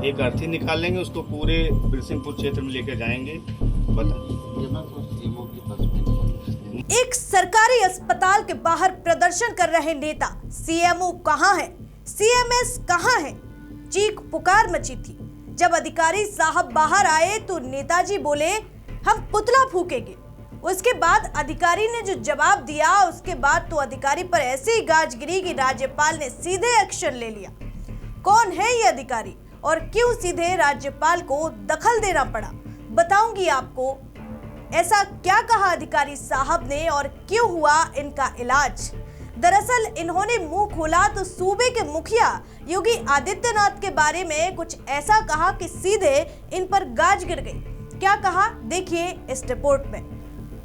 एक अर्थी निकाल लेंगे, उसको पूरे बिरसिंहपुर क्षेत्र में लेकर जाएंगे। एक सरकारी अस्पताल के बाहर प्रदर्शन कर रहे नेता, सीएमओ कहां है, सीएमएस कहां है, चीख पुकार मची थी। जब अधिकारी साहब बाहर आए तो नेताजी बोले हम पुतला फूकेंगे। उसके बाद अधिकारी ने जो जवाब दिया, उसके बाद तो अधिकारी पर ऐसी गाज गिरी कि राज्यपाल ने सीधे एक्शन ले लिया। कौन है ये अधिकारी और क्यों सीधे राज्यपाल को दखल देना पड़ा, बताऊंगी आपको। ऐसा क्या कहा अधिकारी साहब ने और क्यों हुआ इनका इलाज। दरअसल इन्होंने मुंह खोला तो सूबे के मुखिया योगी आदित्यनाथ के बारे में कुछ ऐसा कहा कि सीधे इन पर गाज गिर गई। क्या कहा, देखिए इस रिपोर्ट में।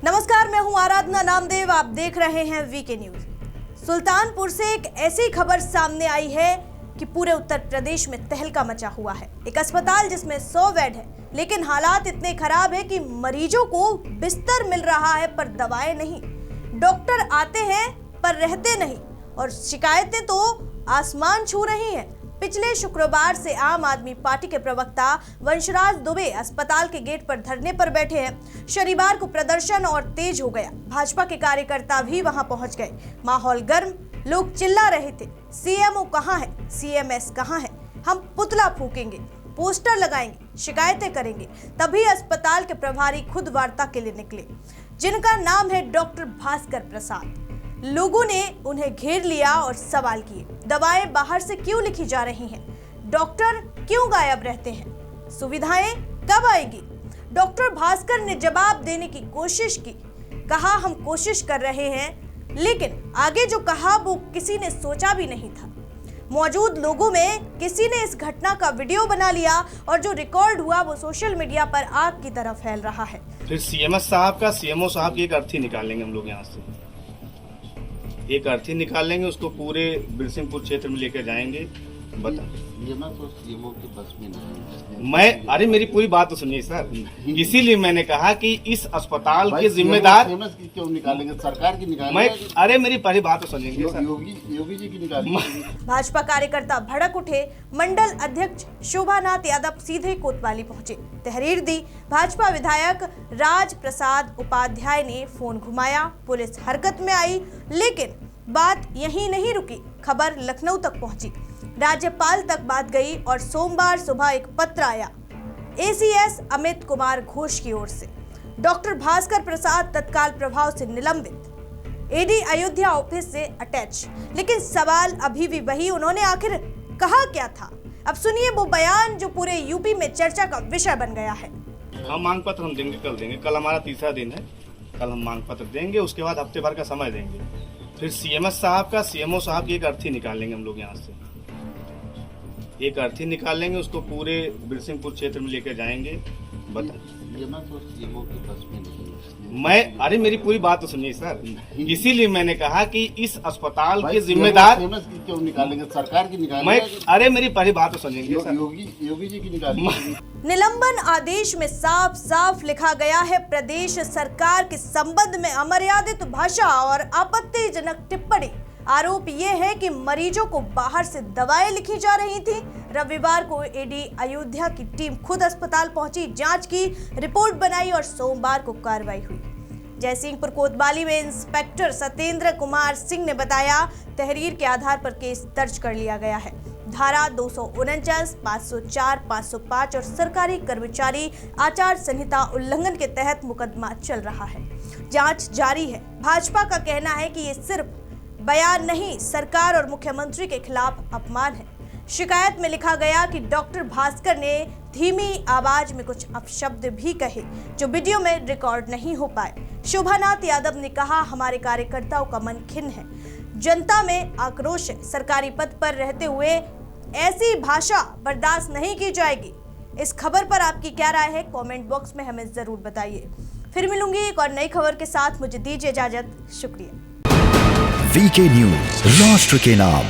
नमस्कार, मैं हूं आराधना नामदेव, आप देख रहे हैं वीके न्यूज। सुल्तानपुर से एक ऐसी खबर सामने आई है कि पूरे उत्तर प्रदेश में तहलका मचा हुआ है। एक अस्पताल जिसमें 100 बेड है, लेकिन हालात इतने खराब है कि मरीजों को बिस्तर मिल रहा है पर दवाएं नहीं, डॉक्टर आते हैं पर रहते नहीं, और शिकायतें तो आसमान छू रही हैं। पिछले शुक्रवार से आम आदमी पार्टी के प्रवक्ता वंशराज दुबे अस्पताल के गेट पर धरने पर बैठे हैं। शनिवार को प्रदर्शन और तेज हो गया, भाजपा के कार्यकर्ता भी वहां पहुंच गए। माहौल गर्म, लोग चिल्ला रहे थे, सीएमओ कहां है, सीएमएस कहां है, हम पुतला फूकेंगे, पोस्टर लगाएंगे, शिकायतें करेंगे। तभी अस्पताल के प्रभारी खुद वार्ता के लिए निकले, जिनका नाम है डॉक्टर भास्कर प्रसाद। लोगों ने उन्हें घेर लिया और सवाल किए, दवाएं बाहर से क्यों लिखी जा रही हैं, डॉक्टर क्यों गायब रहते हैं, सुविधाएं कब आएगी। डॉक्टर भास्कर ने जवाब देने की कोशिश की, कहा हम कोशिश कर रहे हैं, लेकिन आगे जो कहा वो किसी ने सोचा भी नहीं था। मौजूद लोगों में किसी ने इस घटना का वीडियो बना लिया और जो रिकॉर्ड हुआ वो सोशल मीडिया पर आग की तरह फैल रहा है। फिर सीएमएस साहब का, सीएमओ साहब की एक अर्थी निकाल लेंगे हम लोग यहाँ से, एक अर्थी निकाल लेंगे, उसको पूरे बिरसिंहपुर क्षेत्र में लेकर जाएंगे। बता तो सीएमओ के बस में नहीं। मैं, अरे मेरी पूरी बात तो सुनिए सर, इसीलिए मैंने कहा कि इस अस्पताल के जिम्मेदार क्यों निकालेंगे, सरकार की निकालेंगे। मैं, अरे मेरी पहली बात तो सुनिए सर, योगी जी की निकालेंगे। भाजपा कार्यकर्ता भड़क उठे। मंडल अध्यक्ष शोभानाथ यादव सीधे कोतवाली पहुंचे, तहरीर दी। भाजपा विधायक राज प्रसाद उपाध्याय ने फोन घुमाया, पुलिस हरकत में आई, लेकिन बात यहीं नहीं रुकी। खबर लखनऊ तक पहुंची, राज्यपाल तक बात गई और सोमवार सुबह एक पत्र आया एसीएस अमित कुमार घोष की ओर से। डॉक्टर भास्कर प्रसाद तत्काल प्रभाव से निलंबित, ईडी अयोध्या ऑफिस से अटैच। लेकिन सवाल अभी भी वही, उन्होंने आखिर कहा क्या था। अब सुनिए वो बयान जो पूरे यूपी में चर्चा का विषय बन गया है। हम मांग पत्र हम देंगे, कल देंगे, कल हमारा तीसरा दिन है, कल हम मांग पत्र देंगे, उसके बाद हफ्ते भर का समय देंगे। फिर सीएमएस साहब का, सीएमओ साहब की एक अर्थी निकाल लेंगे हम लोग यहाँ से, एक अर्थी निकाल लेंगे, उसको पूरे बिरसिंहपुर क्षेत्र में लेकर जाएंगे। बता तो सीएमओ के बस में नहीं। मैं, अरे मेरी पूरी बात तो सुनिए सर, इसीलिए मैंने कहा कि इस अस्पताल के जिम्मेदार क्यों निकालेंगे, सरकार की निकालेंगे। मैं, अरे मेरी पहली बात तो सुनिए सर, योगी जी की निकालेंगे। निलंबन आदेश में साफ साफ लिखा गया है, प्रदेश सरकार के संबंध में अमर्यादित भाषा और आपत्तिजनक टिप्पणी। आरोप ये है कि मरीजों को बाहर से दवाएं लिखी जा रही थी। रविवार को ईडी अयोध्या की टीम खुद अस्पताल पहुंची, जांच की, रिपोर्ट बनाई और सोमवार को कार्रवाई हुई। जयसिंहपुर कोतवाली में इंस्पेक्टर सत्येंद्र कुमार सिंह ने बताया, तहरीर के आधार पर केस दर्ज कर लिया गया है। धारा 249, 504, 505 और सरकारी कर्मचारी आचार संहिता उल्लंघन के तहत मुकदमा चल रहा है, जांच जारी है। भाजपा का कहना है कि ये सिर्फ बयान नहीं, सरकार और मुख्यमंत्री के खिलाफ अपमान है। शिकायत में लिखा गया कि डॉक्टर भास्कर ने धीमी आवाज में कुछ अपशब्द भी कहे जो वीडियो में रिकॉर्ड नहीं हो पाए। शोभानाथ यादव ने कहा, हमारे कार्यकर्ताओं का मन खिन्न है, जनता में आक्रोश है, सरकारी पद पर रहते हुए ऐसी भाषा बर्दाश्त नहीं की जाएगी। इस खबर पर आपकी क्या राय है, कमेंट बॉक्स में हमें जरूर बताइए। फिर मिलूंगी एक और नई खबर के साथ, मुझे दीजिए इजाजत, शुक्रिया। वीके न्यूज, राष्ट्र के नाम।